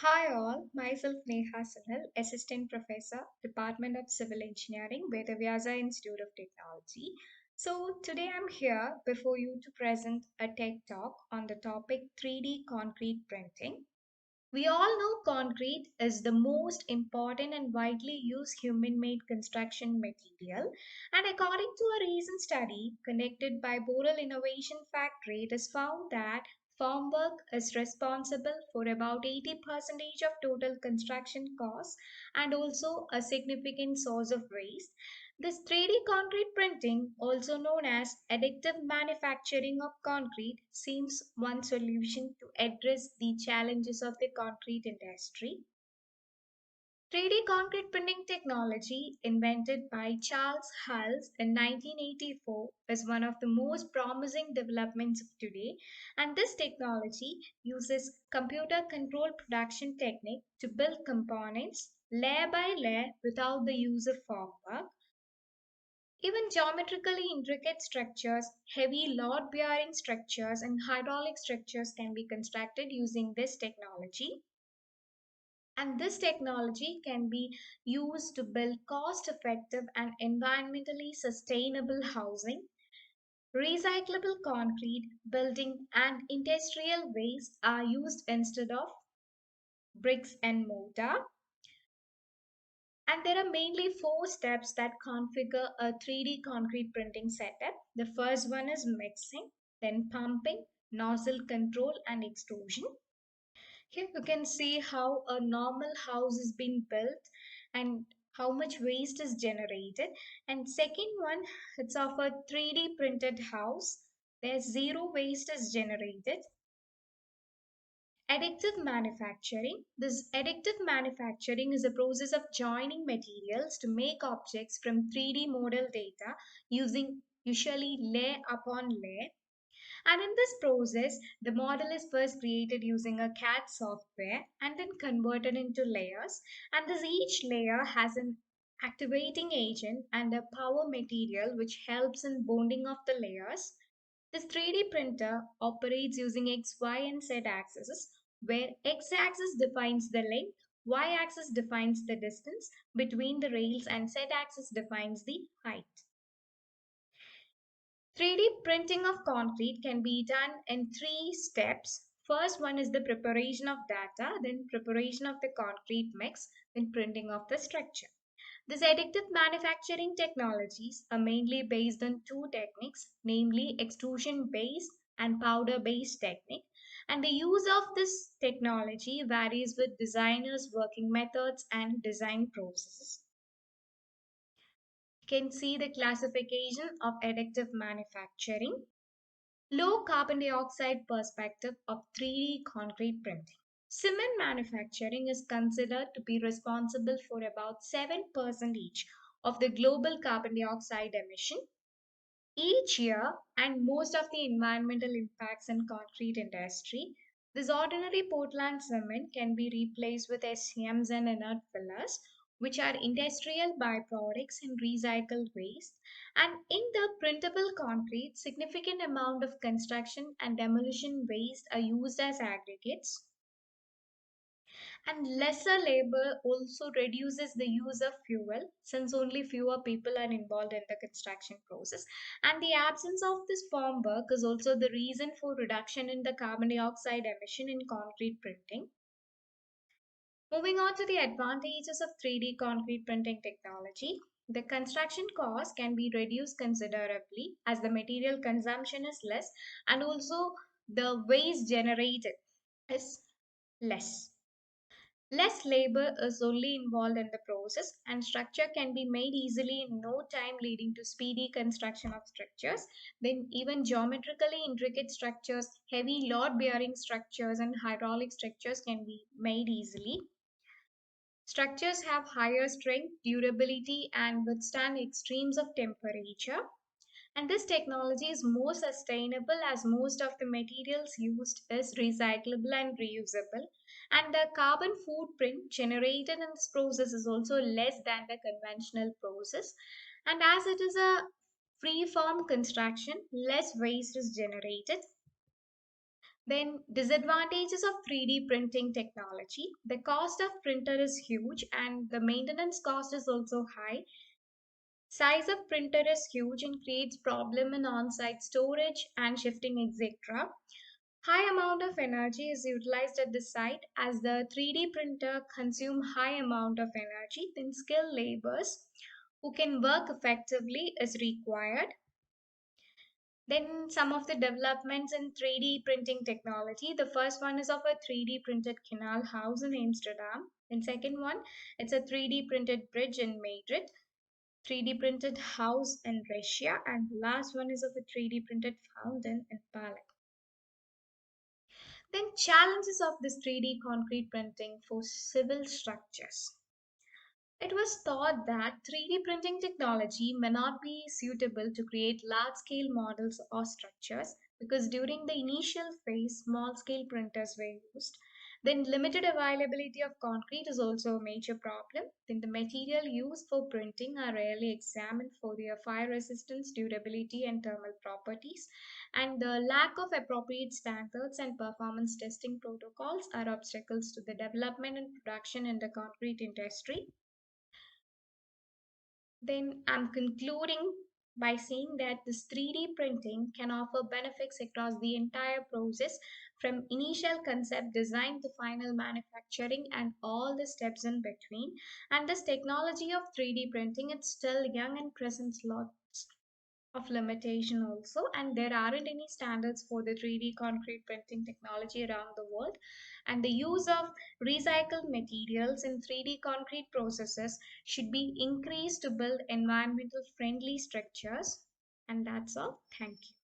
Hi all, myself Neha Sanal, Assistant Professor, Department of Civil Engineering, Vedavyasa Institute of Technology. So today I'm here before you to present a tech talk on the topic 3D concrete printing. We all know concrete is the most important and widely used human made construction material. And according to a recent study conducted by Boral Innovation Factory, it is found that formwork is responsible for about 80% of total construction costs and also a significant source of waste. This 3D concrete printing, also known as additive manufacturing of concrete, seems one solution to address the challenges of the concrete industry. 3D concrete printing technology, invented by Charles Hulse in 1984, is one of the most promising developments of today. And this technology uses computer controlled production technique to build components layer by layer without the use of formwork. Even geometrically intricate structures, heavy load bearing structures, and hydraulic structures can be constructed using this technology. And this technology can be used to build cost effective and environmentally sustainable housing. Recyclable concrete, building, and industrial waste are used instead of bricks and mortar. And there are mainly four steps that configure a 3D concrete printing setup. The first one is mixing, then pumping, nozzle control, and extrusion. Here you can see how a normal house is being built and how much waste is generated. And second one, it's of a 3D printed house. There's zero waste is generated. Additive manufacturing. This additive manufacturing is a process of joining materials to make objects from 3D model data using usually layer upon layer. And in this process, the model is first created using a CAD software and then converted into layers. And this each layer has an activating agent and a power material which helps in bonding of the layers. This 3D printer operates using X, Y, and Z axes, where X axis defines the length, Y axis defines the distance between the rails, and Z axis defines the height. 3D printing of concrete can be done in three steps. First one is the preparation of data, then preparation of the concrete mix, then printing of the structure. These additive manufacturing technologies are mainly based on two techniques, namely extrusion based and powder based technique. And the use of this technology varies with designers' working methods and design processes. You can see the classification of additive manufacturing. Low carbon dioxide perspective of 3D concrete printing. Cement manufacturing is considered to be responsible for about 7% each of the global carbon dioxide emission each year and most of the environmental impacts in concrete industry. This ordinary Portland cement can be replaced with SCMs and inert fillers, which are industrial byproducts and recycled waste. And in the printable concrete, significant amount of construction and demolition waste are used as aggregates, and lesser labor also reduces the use of fuel since only fewer people are involved in the construction process. And the absence of this farm work is also the reason for reduction in the carbon dioxide emission in concrete printing. Moving on to the advantages of 3D concrete printing technology. The construction cost can be reduced considerably as the material consumption is less and also the waste generated is less. Less labor is only involved in the process, and structure can be made easily in no time, leading to speedy construction of structures. Then, even geometrically intricate structures, heavy load bearing structures, and hydraulic structures can be made easily. Structures have higher strength, durability, and withstand extremes of temperature. And this technology is more sustainable as most of the materials used is recyclable and reusable. And the carbon footprint generated in this process is also less than the conventional process. And as it is a free form construction, less waste is generated. Then disadvantages of 3D printing technology. The cost of printer is huge and the maintenance cost is also high. Size of printer is huge and creates problem in on-site storage and shifting, etc. High amount of energy is utilized at the site as the 3D printer consume high amount of energy. Then skilled laborers who can work effectively is required. Then some of the developments in 3D printing technology. The first one is of a 3D printed canal house in Amsterdam. Then second one, it's a 3D printed bridge in Madrid. 3D printed house in Russia, and the last one is of a 3D printed fountain in Palak. Then challenges of this 3D concrete printing for civil structures. It was thought that 3D printing technology may not be suitable to create large scale models or structures because during the initial phase, small scale printers were used. Then, limited availability of concrete is also a major problem. Then, the material used for printing are rarely examined for their fire resistance, durability, and thermal properties. And the lack of appropriate standards and performance testing protocols are obstacles to the development and production in the concrete industry. Then I'm concluding by saying that this 3D printing can offer benefits across the entire process from initial concept design to final manufacturing and all the steps in between. And this technology of 3D printing, it's still young and presents lots of limitation also, and there aren't any standards for the 3D concrete printing technology around the world, and the use of recycled materials in 3D concrete processes should be increased to build environmental friendly structures. And that's all. Thank you.